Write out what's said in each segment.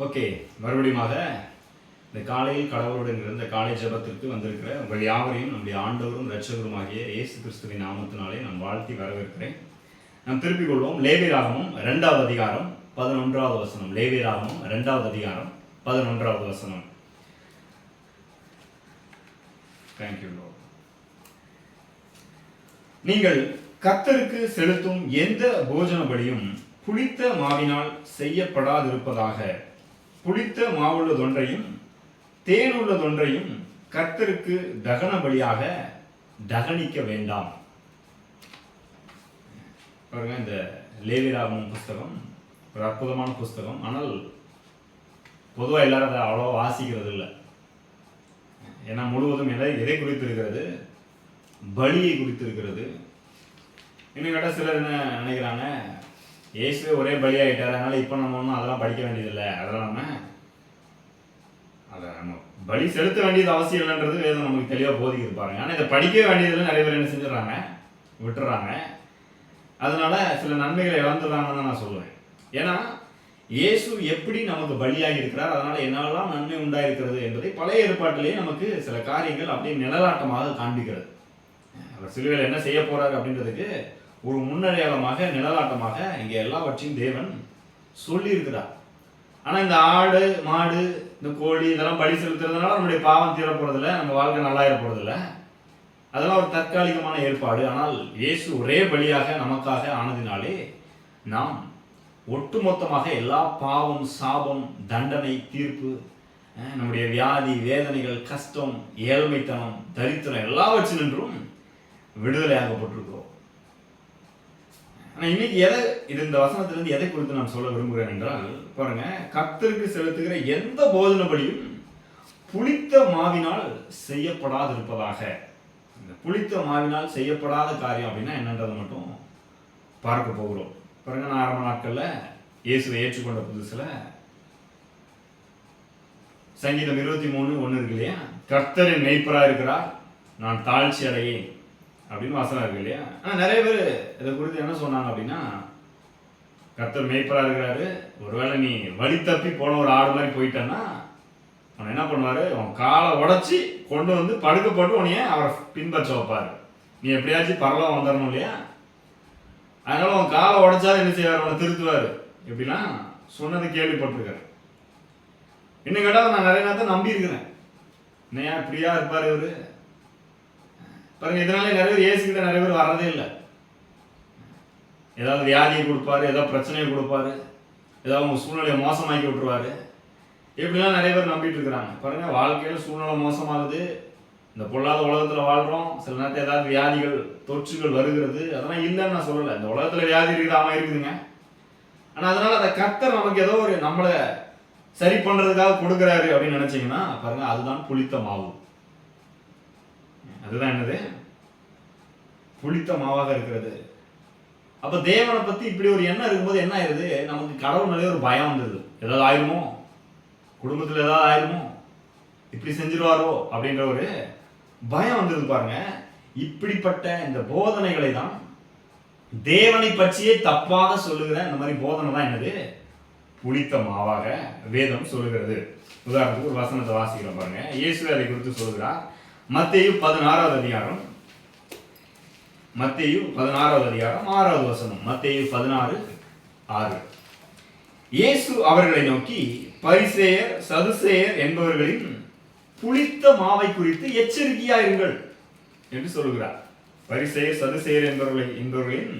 Okay, மறுபடியுமாக இந்த காலையில் கடவுளுடன் இருந்த காலை ஜெபத்திற்கு வந்திருக்கிற உங்கள் யாவரையும் நம்முடைய ஆண்டவரும் இரட்சகருமாகிய இயேசு கிறிஸ்துவின் நாமத்தினாலே நான் வாழ்த்தி வரவேற்கிறேன். நாம் திருப்பிக் கொள்வோம். லேவியராகமம் 2வது அதிகாரம் 11வது வசனம். லேவியராகமம் 2வது அதிகாரம் 11வது வசனம். Thank you Lord. நீங்கள் கர்த்தருக்கு செலுத்தும் எந்த போஜன பலியும் புளித்த மாவினால் செய்யப்படாதிருப்பதாக. புளித்த மாவுள்ளதொன்றையும் தேனுள்ளதொன்றையும் கர்த்தருக்கு தகன பலியாக தகனிக்க வேண்டாம். பாருங்க, இந்த லேவியராகமம் புஸ்தகம் ஒரு அற்புதமான புஸ்தகம். ஆனால் பொதுவாக எல்லாரும் அதை அவ்வளோ வாசிக்கிறது இல்லை. ஏன்னா முழுவதும் எதை குறித்து இருக்கிறது? பலியை குறித்து இருக்கிறது. இன்னும் கேட்டால் சிலர் என்ன நினைக்கிறாங்க, இயேசுவே ஒரே பலியாகிட்டார், அதனால இப்போ நம்ம ஒன்றும் அதெல்லாம் படிக்க வேண்டியதில்லை, அதெல்லாம் நம்ம பலி செலுத்த வேண்டியது அவசியம் இல்லைன்றது வேதம் நமக்கு தெளிவாக போதிக்குது பாருங்க. ஆனால் இதை படிக்கவே வேண்டியதில்லை நிறைய பேர் என்ன செஞ்சிடறாங்க, விட்டுறாங்க. அதனால சில நன்மைகளை இழந்துடுறாங்கன்னு தான் நான் சொல்லுவேன். ஏன்னா இயேசு எப்படி நமக்கு பலியாகி இருக்கிறார், அதனால என்னெல்லாம் நன்மை உண்டாயிருக்கிறது என்பதை பழைய ஏற்பாட்டிலேயே நமக்கு சில காரியங்கள் அப்படியே நிழலாட்டமாக காண்பிக்கிறது. அவர் சிலுவையில் என்ன செய்ய போறார் அப்படின்றதுக்கு ஒரு முன்னடையாளமாக நிழலாட்டமாக இங்கே எல்லாவற்றையும் தேவன் சொல்லி இருக்கிறார். ஆனால் இந்த ஆடு மாடு இந்த கோழி இதெல்லாம் பலி செலுத்துறதுனால நம்முடைய பாவம் தீர போறதில்லை, நம்ம வாழ்க்கை நல்லாயிர போறதில்லை. அதெல்லாம் ஒரு தற்காலிகமான ஏற்பாடு. ஆனால் இயேசு ஒரே பலியாக நமக்காக ஆனதினாலே நாம் ஒட்டுமொத்தமாக எல்லா பாவம், சாபம், தண்டனை, தீர்ப்பு, நம்முடைய வியாதி, வேதனைகள், கஷ்டம், ஏழ்மைத்தனம், தரித்திரம் எல்லாவற்றினின்றும் விடுதலையாகப்பட்டிருக்கிறோம். ஆனால் இன்னைக்கு இந்த வசனத்திலிருந்து எதை குறித்து நான் சொல்ல விரும்புகிறேன் என்றால், பாருங்க, கர்த்தருக்கு செலுத்துகிற எந்த போஜன பலியும் புளித்த மாவினால் செய்யப்படாதிருப்பதாக. இந்த புளித்த மாவினால் செய்யப்படாத காரியம் அப்படின்னா என்னன்றதை மட்டும் பார்க்க போகிறோம். பாருங்க, நான் ஆரம்ப நாட்களில் இயேசுவை ஏற்றுக்கொண்ட புதுசில் சங்கீதம் 23:1 இருக்கு இல்லையா, கர்த்தரின் மெய்ப்பராக இருக்கிறார், நான் தாழ்ச்சி அடையேன் அப்படின்னு வசனம் இருக்கு இல்லையா. ஆனால் நிறைய பேர் இதை குறித்து என்ன சொன்னாங்க அப்படின்னா, கர்த்தர் மேய்ப்பராக இருக்கிறாரு, ஒருவேளை நீ வழி தப்பி போன ஒரு ஆடு மாதிரி போயிட்டேன்னா அவன் என்ன பண்ணுவார், அவன் காலை உடச்சி கொண்டு வந்து படுக்க போட்டு உன்னைய அவரை பின்பற்ற வைப்பார். நீ எப்படியாச்சும் பரவாயில்ல வந்துடணும் இல்லையா, அதனால அவன் காலை உடைச்சாலும் என்ன செய்வார், அவனை திருத்துவார். எப்படிலாம் சொன்னது கேள்விப்பட்டிருக்காரு. இன்னும் கேட்டால் நான் நிறைய நேரத்தை நம்பி இருக்கிறேன். என்னையா இப்படியா இருப்பார் இவரு பாருங்க. இதனால நிறைய பேர் இயேசுகிட்ட நிறைய பேர் வர்றதே இல்லை. ஏதாவது வியாதியை கொடுப்பாரு, ஏதாவது பிரச்சனையை கொடுப்பாரு, ஏதாவது உங்க சூழ்நிலையை மோசமாக்கி விட்டுருவாரு. இப்படிலாம் நிறைய பேர் நம்பிட்டு இருக்கிறாங்க. பாருங்க, வாழ்க்கையில சூழ்நிலை மோசமாகுது, இந்த பொல்லாத உலகத்துல வாழ்றோம். சில நேரத்தில் ஏதாவது வியாதிகள், தொற்றுகள் வருகிறது. அதெல்லாம் இல்லைன்னு நான் சொல்லலை, இந்த உலகத்துல வியாதி இருக்குது, அவன் இருக்குதுங்க. ஆனா அதனால அந்த கர்த்தர் நமக்கு ஏதோ ஒரு நம்மளை சரி பண்றதுக்காக கொடுக்குறாரு அப்படின்னு நினைச்சீங்கன்னா பாருங்க, அதுதான் புளித்த மாவு. அதுதான் என்னது, புளித்த மாவாக இருக்கிறது. அப்ப தேவனை பத்தி இப்படி ஒரு எண்ணம் இருக்கும்போது என்ன ஆயிருது, நமக்கு கடவுள் மேலே ஒரு பயம் வந்தது. ஏதாவது ஆயிருமோ, குடும்பத்தில் ஏதாவது ஆயிருமோ, இப்படி செஞ்சிருவாரோ அப்படின்ற ஒரு பயம் வந்தது பாருங்க. இப்படிப்பட்ட இந்த போதனைகளை தான் தேவனை பற்றியே தப்பாக சொல்லுகிற இந்த மாதிரி போதனை தான் என்னது, புளித்த மாவாக வேதம் சொல்லுகிறது. உதாரணத்துக்கு ஒரு வசனத்தை வாசிக்கிறோம் பாருங்க. இயேசு அதை குறித்து சொல்கிறார். மத்தேயு 16வது அதிகாரம் 6வது வசனம். மத்தேயு 16:6. இயேசு அவர்களை நோக்கி, பரிசேயர் சதுசேயர் என்பவர்களின் புளித்த மாவை குறித்து எச்சரிக்கையாயிருங்கள் என்று சொல்லுகிறார். பரிசேயர் சதுசேயர் என்பவர்களின்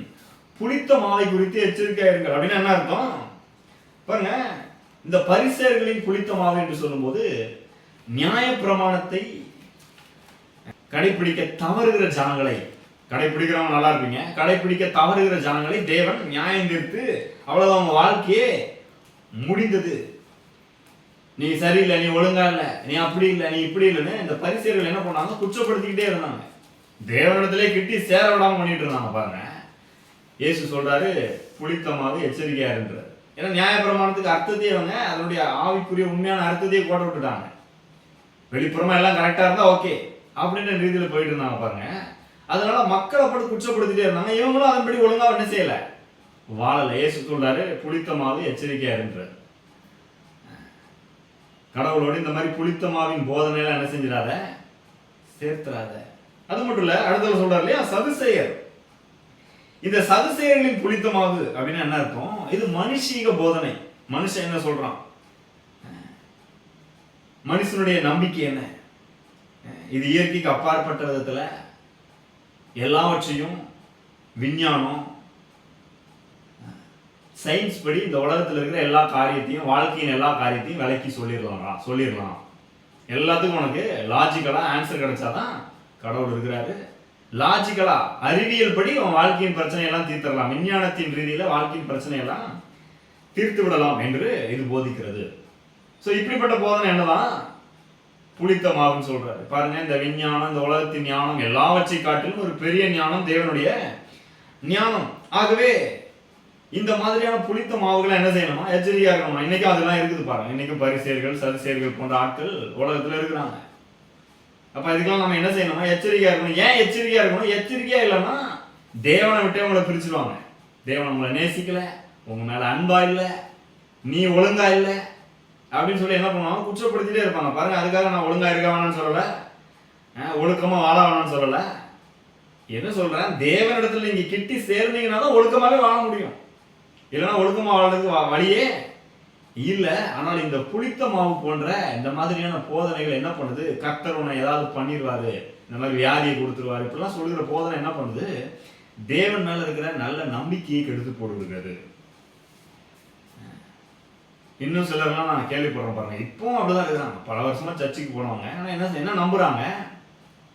புளித்த மாவை குறித்து எச்சரிக்கையாயிருங்கள் அப்படின்னு என்ன அர்த்தம் பாருங்க. இந்த பரிசேயர்களின் புளித்த மாவு என்று சொல்லும்போது நியாய பிரமாணத்தை கடைபிடிக்க தவறுகிற ஜனங்களை, கடைபிடிக்கிறவங்க நல்லா இருப்பீங்க, கடைபிடிக்க தவறுகிற ஜனங்களை தேவன் நியாயம் தீர்த்து அவ்வளவுதான் அவங்க வாழ்க்கையே முடிந்தது. நீ சரியில்லை, நீ ஒழுங்கா இல்லை, நீ அப்படி இல்லை, நீ இப்படி இல்லைன்னு இந்த பரிசேயர்கள் என்ன பண்ணாங்க, குற்றப்படுத்திக்கிட்டே இருந்தாங்க. தேவனிடத்திலே கிட்டி சேர விடாம பண்ணிட்டு இருந்தாங்க பாருங்க. இயேசு சொல்றாரு, புளித்தமாவது எச்சரிக்கையா இருன்றார். ஏன்னா நியாயப்பிரமாணத்துக்கு அர்த்தத்தையே அவங்க அதனுடைய ஆவிக்குரிய உண்மையான அர்த்தத்தையே போட விட்டுட்டாங்க. வெளிப்புறமா எல்லாம் கரெக்டா இருந்தா ஓகே அப்படின்ற ரீதியில போயிட்டு இருந்தாங்க பாருங்க. அதனால மக்களை போட்டு குற்றப்படுத்திட்டே இருந்தாங்க. இவங்களும் அதன்படி ஒழுங்கா என்ன செய்யல, வாழல. இயேசு சொல்றாரு, புளித்தமாவது எச்சரிக்கையா இருன்றார். கடவுளோடு இந்த மாதிரி புளித்தமாவின் போதனையெல்லாம் என்ன செஞ்சிடாத, சேர்த்துறாத. அது மட்டும் இல்ல, அடுத்த சொல்றாரு இல்லையா சதுசேயர். இந்த சதுசேயர்களின் புளித்தமாவு அப்படின்னா என்ன அர்த்தம்? இது மனுஷீக போதனை. மனுஷன் என்ன சொல்றான், மனுஷனுடைய நம்பிக்கை என்ன, இது இயற்கைக்கு அப்பாற்பட்ட விதத்துல எல்லாவற்றையும் விஞ்ஞானம் சயின்ஸ் படி இந்த உலகத்தில் இருக்கிற எல்லா காரியத்தையும், வாழ்க்கையின் எல்லா காரியத்தையும் விளக்கி சொல்லிடலாம். எல்லாத்துக்கும் உனக்கு லாஜிக்கலா ஆன்சர் கிடைச்சாதான் கடவுள் இருக்கிறாரு. லாஜிக்கலா அறிவியல் படி உன் வாழ்க்கையின் பிரச்சனையெல்லாம் தீர்த்திடலாம், விஞ்ஞானத்தின் ரீதியில வாழ்க்கையின் பிரச்சனையெல்லாம் தீர்த்து விடலாம் என்று இது போதிக்கிறது. ஸோ இப்படிப்பட்ட போதனை என்னதான் புளித்த மாவுன்னு சொல்றாரு பாருங்க. இந்த விஞ்ஞானம், இந்த உலகத்தின் ஞானம் எல்லாவற்றை காட்டிலும் ஒரு பெரிய ஞானம் தேவனுடைய ஞானம். ஆகவே இந்த மாதிரியான புளித்த மாவுகளை என்ன செய்யணுமா, எச்சரிக்கையா இருக்கணும். இன்னைக்கு அதெல்லாம் இருக்குது பாருங்க. இன்னைக்கு பரிசேயர்கள் சதுசேயர்கள் போன்ற ஆட்கள் உலகத்துல இருக்கிறாங்க. அப்ப இதுக்கெல்லாம் நம்ம என்ன செய்யணுமா, எச்சரிக்கையா இருக்கணும். ஏன் எச்சரிக்கையா இருக்கணும்? எச்சரிக்கையா இல்லைன்னா தேவனை விட்டே உங்களை பிரிச்சுடுவாங்க. தேவன் உங்களை நேசிக்கல, உங்க மேல அன்பா இல்லை, நீ ஒழுங்கா இல்லை அப்படின்னு சொல்லி என்ன பண்ணுவாங்க, குற்றப்படுத்திட்டே இருப்பாங்க பாருங்க. அதுக்காக நான் ஒழுங்கா இருக்க வேணாம்னு சொல்லல, ஒழுக்கமா வாழ வேணாம்னு சொல்லல. என்ன சொல்றேன், தேவனிடத்துல நீங்க கிட்டி சேர்ந்தீங்கன்னா தான் ஒழுக்கமாவே வாழ முடியும். இல்லைன்னா ஒழுக்கமா வாழ்றதுக்கு வழியே இல்லை. ஆனால் இந்த புளித்த மாவு போன்ற இந்த மாதிரியான போதனைகள் என்ன பண்ணுது, கர்த்தர் உன்னை ஏதாவது பண்ணிடுவாரு, இந்த மாதிரி வியாதியை கொடுத்துருவாரு, இப்படிலாம் சொல்லுகிற போதனை என்ன பண்ணுது, தேவன் மேல இருக்கிற நல்ல நம்பிக்கையை கெடுத்து போடுகிறது. இன்னும் சிலர்லாம் நான் கேள்விப்படுறேன் பாருங்க, இப்பவும் அப்படிதான் இருக்கிறாங்க. பல வருஷமா சர்ச்சுக்கு போனவங்க, ஆனா என்ன நம்புறாங்க,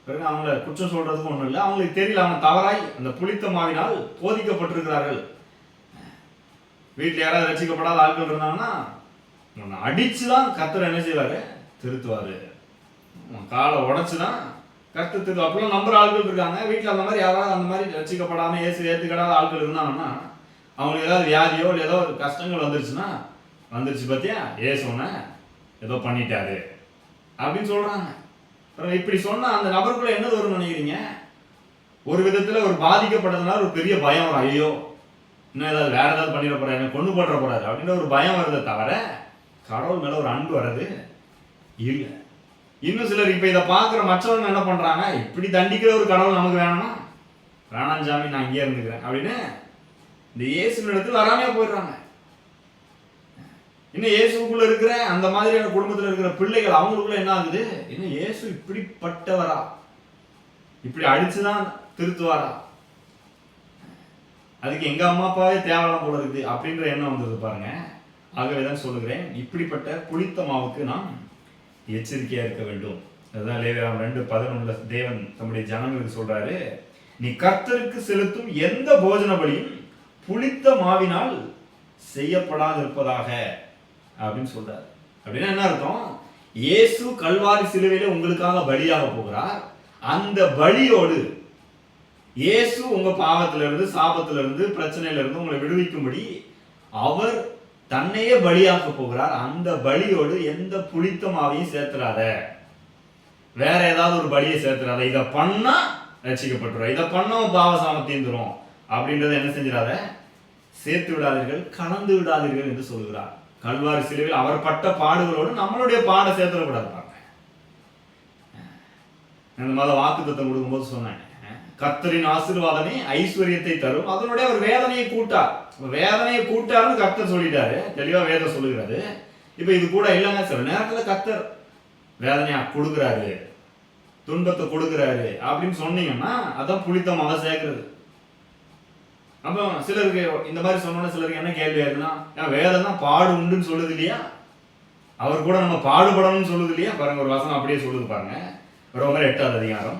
பிறகு அவங்கள குற்றம் சொல்றதுக்கு ஒண்ணும் இல்லை, அவங்களுக்கு தெரியல அவங்க தவறாய் அந்த புளித்த மாவினால் போதிக்கப்பட்டிருக்கிறார்கள். வீட்டில் யாராவது ரசிக்கப்படாத ஆட்கள் இருந்தாங்கன்னா அடிச்சுதான் கர்த்தர் என்ன செய்வாரு, திருத்துவாரு. காலை உடைச்சுதான் கர்த்தர் திருத்து. அப்படிலாம் நம்புற ஆட்கள் இருக்காங்க. வீட்டில் அந்த மாதிரி யாராவது அந்த மாதிரி ரசிக்கப்படாம ஏற்றுக்கிடாத ஆட்கள் இருந்தாங்கன்னா, அவங்களுக்கு ஏதாவது வியாதியோ இல்லை ஏதோ ஒரு கஷ்டங்கள் வந்துருச்சு பார்த்தியா, ஏசுன ஏதோ பண்ணிட்டாரு அப்படின்னு சொல்றாங்க. இப்படி சொன்னா அந்த நபருக்குள்ள என்ன வரும்னு நினைக்கிறீங்க? ஒரு விதத்துல ஒரு பாதிக்கப்பட்டதுனால ஒரு பெரிய பயம் வரும். ஐயோ இன்னும் ஏதாவது வேற ஏதாவது பண்ணிட போறாரு, என்ன கொண்டு போடுற போறாரு அப்படின்ற ஒரு பயம் வருதை தவிர கடவுள் மேல ஒரு அன்பு வர்றது இல்லை. இன்னும் சிலர் இப்ப இதை பாக்குற மற்றவங்க என்ன பண்றாங்க, இப்படி தண்டிக்கிற ஒரு கடவுள் நமக்கு வேணுமா, வேணாம் சாமி நான் இங்கே இருந்துக்கிறேன் அப்படின்னு இந்த இயேசு இடத்துல வராமையா போயிடுறாங்க. இன்னும் இயேசுக்குள்ள இருக்கிற அந்த மாதிரியான குடும்பத்தில் இருக்கிற பிள்ளைகள் அவங்களுக்குள்ள என்ன ஆகுது, இன்னும் இயேசு இப்படிப்பட்டவரா, இப்படி அடிச்சுதான் திருத்துவாரா, அதுக்கு எங்க அம்மா அப்பாவே தேவலாம் போல இருக்குது அப்படின்ற எண்ணம் வந்தது பாருங்க. ஆகவேதான் சொல்லுகிறேன், இப்படிப்பட்ட புளித்த மாவுக்கு நாம் எச்சரிக்கையா இருக்க வேண்டும். அதுதான் லேவியராகமம் 2:11 தேவன் தம்முடைய ஜனங்களுக்கு சொல்றாரு, நீ கர்த்தருக்கு செலுத்தும் எந்த போஜன பலியும் புளித்த மாவினால் செய்யப்படாது இருப்பதாக அப்படின்னு சொல்றாரு. அப்படின்னா என்ன அர்த்தம், இயேசு கல்வாரி சிலுவையில உங்களுக்காக பலியாக போகிறார். அந்த பலியோடு இயேசு உங்க பாவத்திலிருந்து, சாபத்திலிருந்து, பிரச்சனையிலிருந்து உங்களை விடுவிக்கும்படி அவர் தன்னையே பலியாக்க போகிறார். அந்த பலியோடு எந்த புளித்த மாவையும் சேர்த்துறாத, வேற ஏதாவது ஒரு பலியை சேர்த்துறாத. இதை பண்ணா ரட்சிக்கப்பட்டுரும், இதை பண்ணா பாவ சாபம் தீர்ந்துரும் அப்படின்றத என்ன செஞ்சிடாத, சேர்த்து விடாதீர்கள், கலந்து விடாதீர்கள் என்று சொல்கிறார். கல்வாரி சிலுவையில் அவர் பட்ட பாடுகளோடு நம்மளுடைய பாட சேர்த்துடக்கூடாது. இந்த மாதிரி வாக்குத்தத்தம் கொடுக்கும்போது சொன்னேன், கர்த்தரின் ஆசீர்வாதமே ஐஸ்வர்யத்தை தரும், அதனுடைய ஒரு வேதனையை கூட்டார். வேதனையை கூட்டாருன்னு கர்த்தர் சொல்லிட்டாரு, தெளிவா வேதம் சொல்லுகிறது. இப்ப இது கூட இல்லைங்க, சில நேரத்துல கர்த்தர் வேதனையா கொடுக்குறாரு, துன்பத்தை கொடுக்குறாரு அப்படின்னு சொன்னீங்கன்னா அதான் புளித்தமாக சேர்க்கிறது. அப்போ சிலருக்கு இந்த மாதிரி சொன்னோன்னா சிலருக்கு என்ன கேள்வி ஆகுதுன்னா, வேதம் தான் பாடு உண்டுன்னு சொல்லுது இல்லையா, அவர் கூட நம்ம பாடுபடணும்னு சொல்லுது இல்லையா. பாருங்க ஒரு வசனம் அப்படியே சொல்லுது பாருங்க, ரோமர் 8வது அதிகாரம்,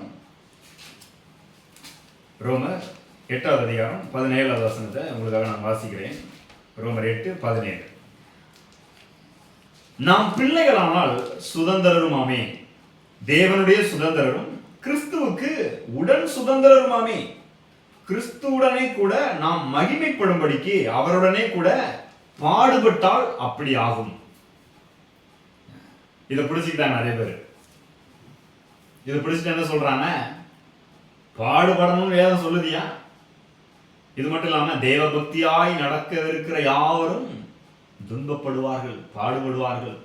ரோமர் 8வது அதிகாரம் 17வது வசனத்தை உங்களுக்காக நான் வாசிக்கிறேன். ரோமர் 8:17, நாம் பிள்ளைகளானால் சுதந்திரருமாமே, தேவனுடைய சுதந்திரரும் கிறிஸ்துவுக்கு உடன் சுதந்திரருமாமே, கிறிஸ்துவுடனே கூட நாம் மகிமைப்படும்படிக்கு அவருடனே கூட பாடுபட்டால் அப்படி ஆகும். இதை பிடிச்சிக்கிட்டாங்க நிறைய பேர். இதை பிடிச்சிட்டு என்ன சொல்றாங்க, பாடுபடணும்னு வேதம் சொல்லுதியா. இது மட்டும் இல்லாம தேவ பக்தியாய் நடக்கவிருக்கிற யாவரும் துன்பப்படுவார்கள், பாடுபடுவார்கள்.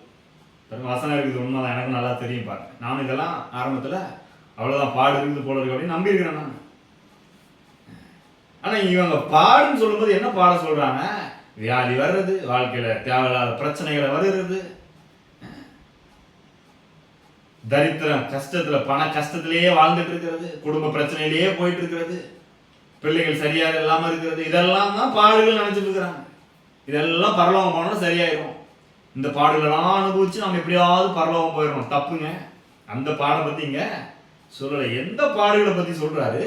வசனம் இருக்குது, உண்மைதான், எனக்கு நல்லா தெரியும் பாருங்க. நானும் இதெல்லாம் ஆரம்பத்தில் அவ்வளோதான் பாடு இருக்குது போல இருக்கு அப்படின்னு நம்பியிருக்கிறேன் நான். ஆனால் இவங்க பாடுன்னு சொல்லும்போது என்ன பாட சொல்கிறாங்க? வியாதி வர்றது, வாழ்க்கையில் தேவையில்லாத பிரச்சனைகளை வருகிறது, தரித்திரம் கஷ்டத்தில் பண கஷ்டத்திலேயே வாழ்ந்துட்டு இருக்கிறது, குடும்ப பிரச்சனையிலேயே போயிட்டு இருக்கிறது, பிள்ளைகள் சரியாக இல்லாமல் இருக்கிறது, இதெல்லாம் தான் பாடுகள் நினைச்சிட்டு இருக்கிறாங்க. இதெல்லாம் பரலோகம் போனோம்னா சரியாயிடும். இந்த பாடுகளெல்லாம் அனுபவிச்சு நம்ம எப்படியாவது பரலோகம் போயிடணும். தப்புங்க. அந்த பாடை பத்தி இங்க சொல்லலை. எந்த பாடுகளை பத்தி சொல்றாரு?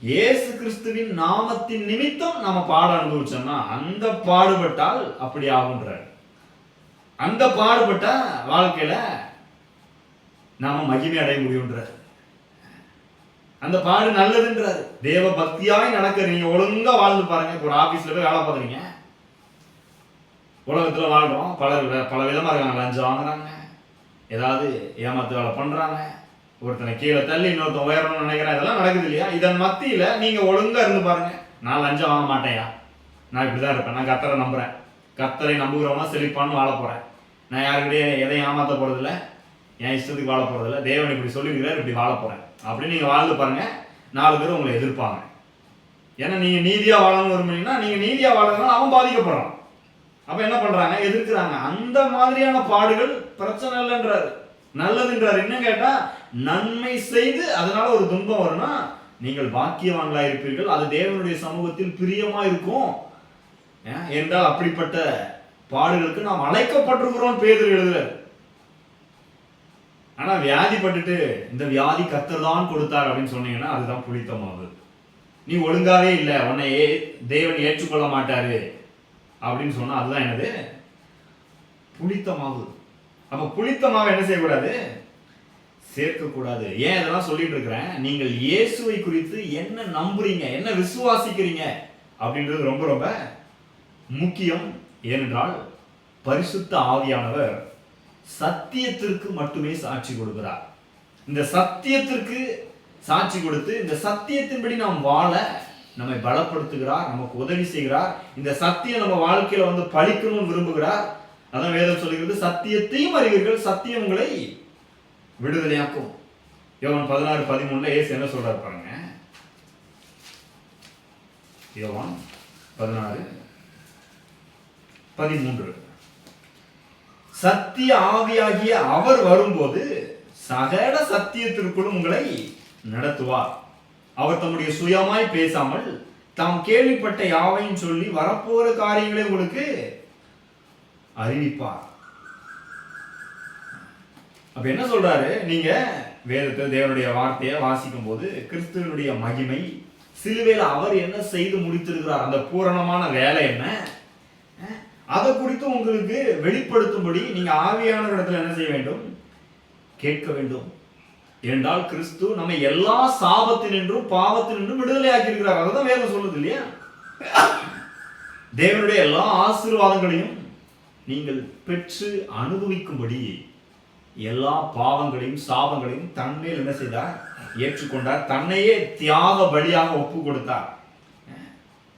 இயேசு கிறிஸ்துவின் நாமத்தின் நிமித்தம் நம்ம பாட அனுபவிச்சோம்னா அந்த பாடுபட்டால் அப்படி ஆகுன்றாரு. அந்த பாடுபட்ட வாழ்க்கையில நாம மகிமை அடைய முடியும்ன்றார். அந்த பாடு நல்லதுன்றாரு. தேவ பக்தியாய் நடக்க நீங்க ஒழுங்கா வாழ்ந்து பாருங்க. ஒரு ஆபீஸ்ல போய் வேலை பார்க்குறீங்க, உலகத்துல வாழ்றோம், பல விதமா இருக்காங்க. லஞ்சம் வாங்குறாங்க, ஏதாவது ஏமாத்து வேலை பண்றாங்க, ஒருத்தனை கீழே தள்ளி இன்னொருத்தன் உயரணும்னு நினைக்கிறேன், இதெல்லாம் நடக்குது இல்லையா? இதன் மத்தியில நீங்க ஒழுங்கா இருந்து பாருங்க. நான் லஞ்சம் வாங்க மாட்டேயா, நான் இப்படிதான் இருப்பேன், நான் கர்த்தரை நம்புறேன், கர்த்தரை நம்புகிறவனா செழிப்பான்னு வாழ போறேன், நான் யாருக்கிட்டே எதையும் ஏமாத்த போறதில்ல, என் இஷ்டத்துக்கு வாழ போறதில்ல, தேவன் இப்படி சொல்லியிருக்கிறார், இப்படி வாழ போறேன் அப்படின்னு நீங்க வாழ்ந்து பாருங்க. 4 பேர் உங்களை எதிர்ப்பாங்க. ஏன்னா நீங்க நீதியா வாழணும்னு விரும்புனீங்கன்னா, நீங்க நீதியா வாழறதுனால அவன் பாதிக்கப்படுறான். அப்ப என்ன பண்றாங்க? எதிர்க்கிறாங்க. அந்த மாதிரியான பாடுகள் பிரச்சனை இல்லைன்றாரு, நல்லதுன்றாரு. என்ன கேட்டா, நன்மை செய்து அதனால ஒரு துன்பம் வரும்னா நீங்கள் பாக்கியவான்களா இருப்பீர்கள், அது தேவனுடைய சமூகத்தில் பிரியமா இருக்கும் என்றால் அப்படிப்பட்ட பாடுகளுக்கு நாம் அழைக்கப்பட்டிருக்கிறோம் பேதுரு எழுதுறாரு. ஆனா வியாதிப்பட்டுட்டு இந்த வியாதி கர்த்தர் தான் கொடுத்தார் அப்படின்னு சொன்னீங்கன்னா அதுதான் புளித்தமாவு. நீ ஒழுங்காவே இல்லை, உன்னை தேவன் ஏற்றுக்கொள்ள மாட்டாரு அப்படின்னு சொன்னா அதுதான் என்னது? புளித்தமாவு. அப்ப புளித்தமாவை என்ன செய்யக்கூடாது? சேர்க்கக்கூடாது. ஏன் இதெல்லாம் சொல்லிட்டு இருக்கிறேன்? நீங்கள் இயேசுவை குறித்து என்ன நம்புறீங்க, என்ன விசுவாசிக்கிறீங்க அப்படின்றது ரொம்ப ரொம்ப முக்கியம். ஏனென்றால் பரிசுத்த ஆவியானவர் சத்தியத்திற்கு மட்டுமே சாட்சி கொடுக்கிறார். இந்த சத்தியத்திற்கு சாட்சி கொடுத்து இந்த சத்தியத்தின்படி நாம் வாழ நம்மை பலப்படுத்துகிறார், நமக்கு உதவி செய்கிறார். இந்த சத்தியம் நம்ம வாழ்க்கையில வந்து பழிக்கணும்னு விரும்புகிறார். அதான் வேதம் சொல்லுகிறது, சத்தியத்தையும் அறிவீர்கள், சத்தியம் உங்களை விடுதலையாக்கும். யோவான் 16:13 இயேசு என்ன சொல்றாரு பாருங்க. யோவான் 16:13 சத்திய ஆவியாகிய அவர் வரும்போது சகல சத்தியத்திற்குள்ளும் உங்களை நடத்துவார். அவர் தம்முடைய சுயமாய் பேசாமல் தாம் கேள்விப்பட்ட யாவையும் சொல்லி வரப்போற காரியங்களை உங்களுக்கு அறிவிப்பார். அப்ப என்ன சொல்றாரு? நீங்க வேதத்தை தேவனுடைய வார்த்தையை வாசிக்கும் போது கிறிஸ்துவனுடைய மகிமை, சிலுவையில அவர் என்ன செய்து முடித்திருக்கிறார், அந்த பூரணமான வேலை என்ன, அதை குறித்து உங்களுக்கு வெளிப்படுத்தும்படி நீங்க ஆவியான இடத்துல என்ன செய்ய வேண்டும்? கேட்க வேண்டும். என்றால் கிறிஸ்து நம்ம எல்லா சாபத்தினின்றும் பாவத்தினின்றும் விடுதலையாக்கி இருக்கிறார். அதுதான் வேதம் சொல்லுது இல்லையா? தேவனுடைய எல்லா ஆசீர்வாதங்களையும் நீங்கள் பெற்று அனுபவிக்கும்படி எல்லா பாவங்களையும் சாபங்களையும் தன்மேல் என்ன செய்தார்? ஏற்றுக்கொண்டார். தன்னையே தியாக பலியாக ஒப்பு கொடுத்தார்.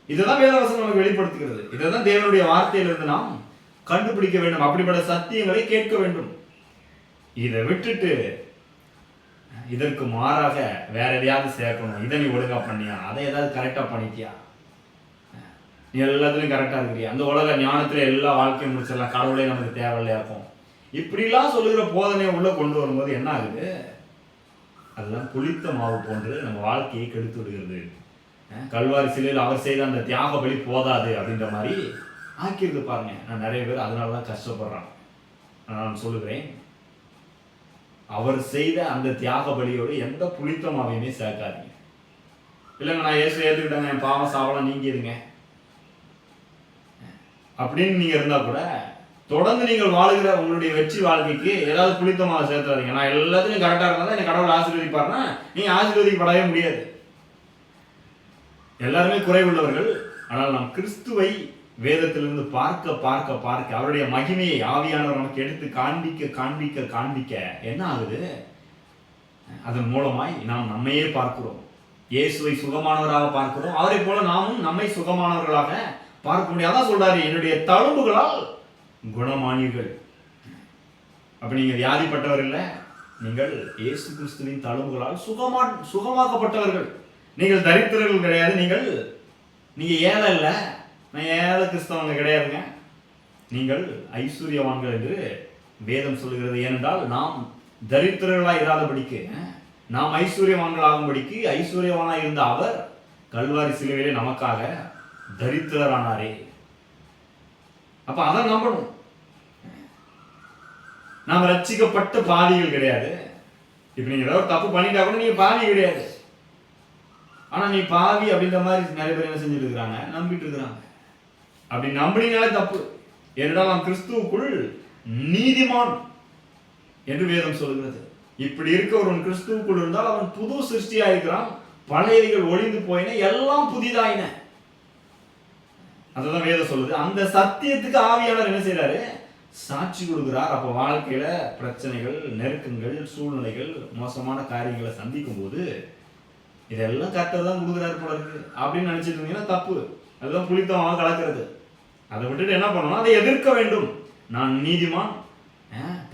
இதுதான் வேதவசனம் நமக்கு வெளிப்படுத்துகிறது. இதைதான் தேவனுடைய வார்த்தையிலிருந்து நாம் கண்டுபிடிக்க வேண்டும். அப்படிப்பட்ட சத்தியங்களை கேட்க வேண்டும். இதை விட்டுட்டு இதற்கு மாறாக வேற எதையாவது சேர்க்கணும், இதை நீ ஒழுங்கா பண்ணியா, அதை ஏதாவது கரெக்டா பண்ணிட்டியா, நீ எல்லாத்துலயும் கரெக்டா இருக்கிறியா, அந்த உலக ஞானத்துல எல்லா வாழ்க்கையும் முடிச்சிடலாம், கடவுளே நமக்கு தேவையில்லையா இருக்கும், இப்படிலாம் சொல்லுகிற போதனையை உள்ள கொண்டு வரும்போது என்ன ஆகுது? அதெல்லாம் புளித்த மாவு போன்று நம்ம வாழ்க்கையை கெடுத்து விடுகிறது. கல்வாரி சிலையில் அவர் செய்த அந்த தியாக பலி போதாது அப்படின்ற மாதிரி ஆக்கியிருக்கு பாருங்க. நான் நிறைய பேர் அதனாலதான் கஷ்டப்படுறான். நான் சொல்லுகிறேன், அவர் செய்த அந்த தியாக பலியோடு எந்த புளித்தமாவையுமே சேர்க்காதீங்க. இல்லைங்க நான் இயேசு ஏற்றுக்கிட்டேங்க, என் பாவம் சாவலாம் நீங்கிடுங்க அப்படின்னு நீங்க இருந்தா கூட தொடர்ந்து நீங்கள் வாழுகிற உங்களுடைய வெற்றி வாழ்க்கைக்கு ஏதாவது புளித்தமாவை சேர்த்துறாதீங்க. நான் எல்லாத்துலையும் கரெக்டா இருந்தா தான் என்னை கடவுள் ஆசீர்வதிப்பாருன்னா நீங்க ஆசீர்வதிக்கப்படவே முடியாது. எல்லாருமே குறைவுள்ளவர்கள். ஆனால் நாம் கிறிஸ்துவை வேதத்திலிருந்து பார்க்க பார்க்க பார்க்க அவருடைய மகிமையை ஆவியானவர் நமக்கு எடுத்து காண்பிக்க காண்பிக்க காண்பிக்க என்ன ஆகுது? அதன் மூலமாய் நாம் நம்மையே பார்க்கிறோம். இயேசுவை சுகமானவராக பார்க்கிறோம். அவரை போல நாமும் நம்மை சுகமானவர்களாக பார்க்க முடியும். அதான் சொல்றாரு, என்னுடைய தழும்புகளால் குணமானீர்கள். அப்ப நீங்க வியாதிப்பட்டவர் இல்லை, நீங்கள் இயேசு கிறிஸ்துவின் தழும்புகளால் சுகமாக்கப்பட்டவர்கள். நீங்கள் தரித்திரர்கள் கிடையாது, நீங்க ஏழை இல்லை, நான் ஏழை கிறிஸ்தவங்க கிடையாதுங்க, நீங்கள் ஐஸ்வர்யவான்கள் என்று வேதம் சொல்லுகிறது. ஏனென்றால் நாம் தரித்திரர்களாய் இராதபடிக்கு நாம் ஐஸ்வர்யவான்களாகும்படிக்கு ஐஸ்வர்யவானாய் இருந்த அவர் கல்வாரி சிலுவையிலே நமக்காக தரித்திரரானாரே. அப்ப அதை நம்பணும். நாம் ரட்சிக்கப்பட்ட பாவிகள் கிடையாது. இப்ப நீங்க ஏதாவது தப்பு பண்ணிட்டா கூட நீங்க பாவி கிடையாது. ஆனா நீ பாவி அப்படின்ற மாதிரி நிறைய பேர் என்ன செஞ்சுட்டு இருக்கிறாங்க, நம்பிட்டு இருக்கிறாங்க. அப்படி நம்பினாலே தப்பு. ஏனென்றால் நாம் கிறிஸ்துவுக்குள் நீதிமான் என்று வேதம் சொல்கிறது. இப்படி இருக்க ஒருவன் கிறிஸ்துவுக்குள் இருந்தால் அவன் புது சிருஷ்டியா இருக்கிறான், பழையவைகள் ஒழிந்து போயின, எல்லாம் புதிதாயின. அதுதான் வேதம் சொல்லுது. அந்த சத்தியத்துக்கு ஆவியானவர் என்ன செய்யறாரு, சாட்சி கொடுக்கிறார். அப்ப வாழ்க்கையில பிரச்சனைகள், நெருக்கங்கள், சூழ்நிலைகள், மோசமான காரியங்களை சந்திக்கும் போது இதெல்லாம் கர்த்தர் தான் கொடுக்குறாரு போல இருக்கு அப்படின்னு நினைச்சிட்டு இருந்தீங்கன்னா தப்பு. அதுதான் புளித்தமாக கலக்கிறது. அதை விட்டுட்டு என்ன பண்ணணும், அதை எதிர்க்க வேண்டும். நான் நீதிமான்,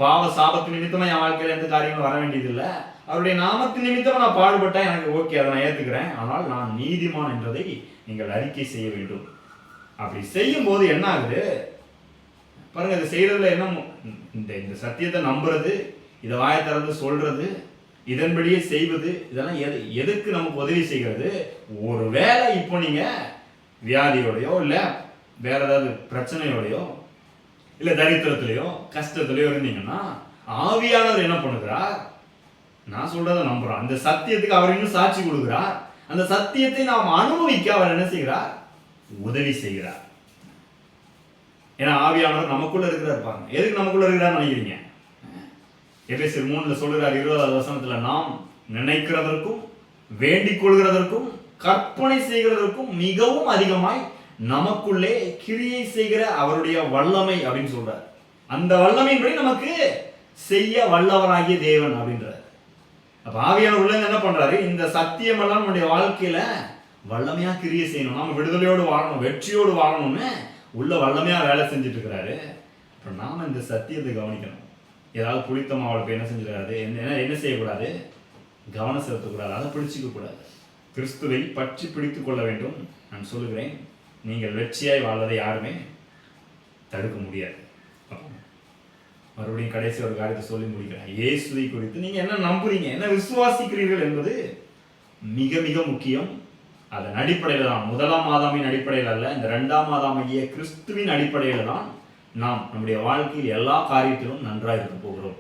பாவ சாபத்து நிமித்தமா என் வாழ்க்கையில எந்த காரியங்களும் வர வேண்டியதில்லை, அவருடைய நாமத்து நிமித்தமா நான் பாடுபட்டேன், எனக்கு ஓகே, அதை நான் ஏத்துக்கிறேன், ஆனால் நான் நீதிமான் என்றதை நீங்கள் அறிக்கை செய்ய வேண்டும். அப்படி செய்யும் போது என்ன ஆகுது பாருங்க, இதை செய்யறதுல என்ன, இந்த சத்தியத்தை நம்புறது, இதை வாயை திறந்து சொல்றது, இதன்படியே செய்வது, இதெல்லாம் எதுக்கு நமக்கு உதவி செய்கிறது. ஒருவேளை இப்போ நீங்க வியாதியோடையோ இல்ல வேற ஏதாவது பிரச்சனையோடையோ இல்ல தரித்திரத்திலையோ கஷ்டத்திலையோ இருந்தீங்கன்னா ஆவியானவர் என்ன பண்ணுகிறார், நான் சொல்றதை நம்புறான், அந்த சத்தியத்துக்கு அவர் இன்னும் சாட்சி கொடுக்கிறார். அந்த சத்தியத்தை நாம் அனுபவிக்க அவர் என்ன செய்கிறார், உதவி செய்கிறார். ஏன்னா ஆவியானவர் நமக்குள்ள இருக்கிறார். பாருங்க, எதுக்கு நமக்குள்ள இருக்கிறார் நினைக்கிறீங்க? எபேசியர் 3 சொல்லுகிறார் 20வது வசனத்துல, நாம் நினைக்கிறதற்கும் வேண்டிக் கொள்கிறதற்கும் கற்பனை செய்கிறதற்கும் மிகவும் அதிகமாய் நமக்குள்ளே கிரியை செய்கிற அவருடைய வல்லமை அப்படின்னு சொல்றார். அந்த வல்லமையின்படி நமக்கு செய்ய வல்லவராகிய தேவன் அப்படின்றார். அப்ப ஆவியானவர் உள்ள என்ன பண்றாரு, இந்த சத்தியம் எல்லாம் நம்முடைய வாழ்க்கையில வல்லமையா கிரியை செய்யணும், நம்ம விடுதலையோடு வாழணும், வெற்றியோடு வாழணும்னு உள்ள வல்லமையா வேலை செஞ்சுட்டு இருக்கிறாரு. அப்புறம் நாம இந்த சத்தியத்தை கவனிக்கணும். ஏதாவது புளித்த மாவுளுக்கு என்ன செஞ்சிடாது, என்ன செய்யக்கூடாது, கவனம் செலுத்தக்கூடாது, அதை பிடிச்சிக்க கூடாது. கிறிஸ்துவை பற்றி பிடித்துக் கொள்ள வேண்டும். நான் சொல்லுகிறேன், நீங்கள் வெற்றியாய் வாழ்வதை யாருமே தடுக்க முடியாது. மறுபடியும் கடைசி ஒரு காரியத்தை சொல்லி முடிக்கிறேன். இயேசுவை குறித்து நீங்க என்ன நம்புறீங்க, என்ன விசுவாசிக்கிறீர்கள் என்பது மிக மிக முக்கியம். அதன் அடிப்படையில் தான், முதலாம் ஆதாமின் அடிப்படையில் அல்ல, இந்த 2ஆம் ஆதாமாகிய கிறிஸ்துவின் அடிப்படையில் தான் நாம் நம்முடைய வாழ்க்கையில் எல்லா காரியத்திலும் நன்றாக இருக்க போகிறோம்.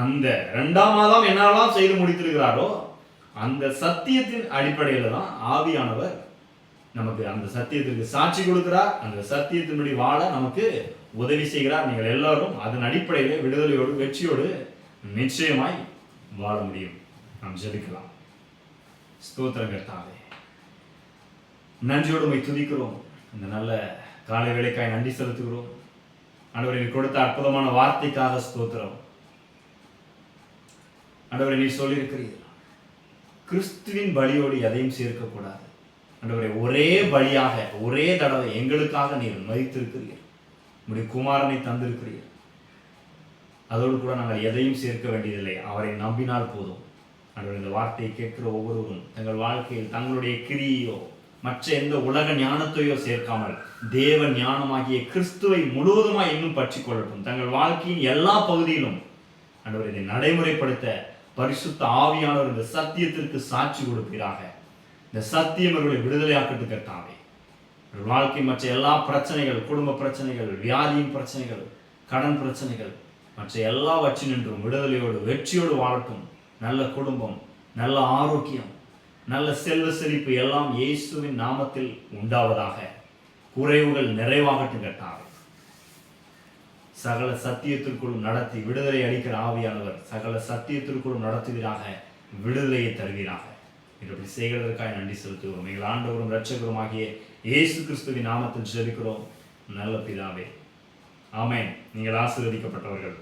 அந்த 2ஆம் ஆதாம் என்னெல்லாம் செய்து முடித்திருக்கிறாரோ அந்த சத்தியத்தின் அடிப்படையில் தான் ஆவியானவர் நமக்கு அந்த சத்தியத்திற்கு சாட்சி கொடுக்கிறார். அந்த சத்தியத்தின்படி வாழ நமக்கு உதவி செய்கிறார். நீங்கள் எல்லாரும் அதன் அடிப்படையில் விடுதலையோடு வெற்றியோடு நிச்சயமாய் வாழ முடியும். நாம் ஜெபிக்கலாம். ஸ்தோத்திரம் கர்த்தாவே, நன்றியோடு உம்மை துதிக்கிறோம். இந்த நல்ல காலை வேளைக்காய் நன்றி செலுத்துகிறோம். ஆண்டவரே, நீர் கொடுத்த அற்புதமான வார்த்தைக்காக ஸ்தோத்திரம். ஆண்டவரே, நீர் சொல்லியிருக்கிறீர், கிறிஸ்துவின் பலியோடு எதையும் சேர்க்கக்கூடாது. ஆண்டவரே, ஒரே பலியாக ஒரே தடவை எங்களுக்காக நீர் மரித்திருக்கிறீர், உம்முடைய குமாரனை தந்திருக்கிறீர். அதோடு கூட நாங்கள் எதையும் சேர்க்க வேண்டியதில்லை, அவரை நம்பினால் போதும். ஆண்டவரே, இந்த வார்த்தையை கேட்கிற ஒவ்வொருவரும் தங்கள் வாழ்க்கையில் தங்களுடைய கிரியையோ மற்ற எந்த உலக ஞானத்தையோ சேர்க்காமல் தேவ ஞானமாகிய கிறிஸ்துவை முழுவதுமாய் இன்னும் பற்றி கொள்ளட்டும். தங்கள் வாழ்க்கையின் எல்லா பகுதியிலும் ஆண்டவரே இதை நடைமுறைப்படுத்த பரிசுத்த ஆவியானவர் இந்த சத்தியத்திற்கு சாட்சி கொடுப்பீராக. இந்த சத்தியம் அவர்களை விடுதலையாக்கட்டு கர்த்தாவே. வாழ்க்கை மற்ற எல்லா பிரச்சனைகள், குடும்ப பிரச்சனைகள், வியாதியின் பிரச்சனைகள், கடன் பிரச்சனைகள், மற்ற எல்லாவற்றினின்றும் விடுதலையோடு வெற்றியோடு வாழட்டும். நல்ல குடும்பம், நல்ல ஆரோக்கியம், நல்ல செல்வ செழிப்பு எல்லாம் இயேசுவின் நாமத்தில் உண்டாவதாக. குறைவுகள் நிறைவாகட்டும் கர்த்தாவே. சகல சத்தியத்திற்குள்ளும் நடத்தி விடுதலை அளிக்கிற ஆவியானவர் சகல சத்தியத்திற்குள்ளும் நடத்துவீராக, விடுதலையை தருவீராக. இப்படி செய்கிறதற்காக நன்றி செலுத்துகிறோம். எங்கள் ஆண்டவரும் இரட்சகரும் ஆகிய இயேசு கிறிஸ்துவின் நாமத்தில் ஜெபிக்கிறோம் நல்ல பிதாவே. ஆமென். நீங்கள் ஆசீர்வதிக்கப்பட்டவர்கள்.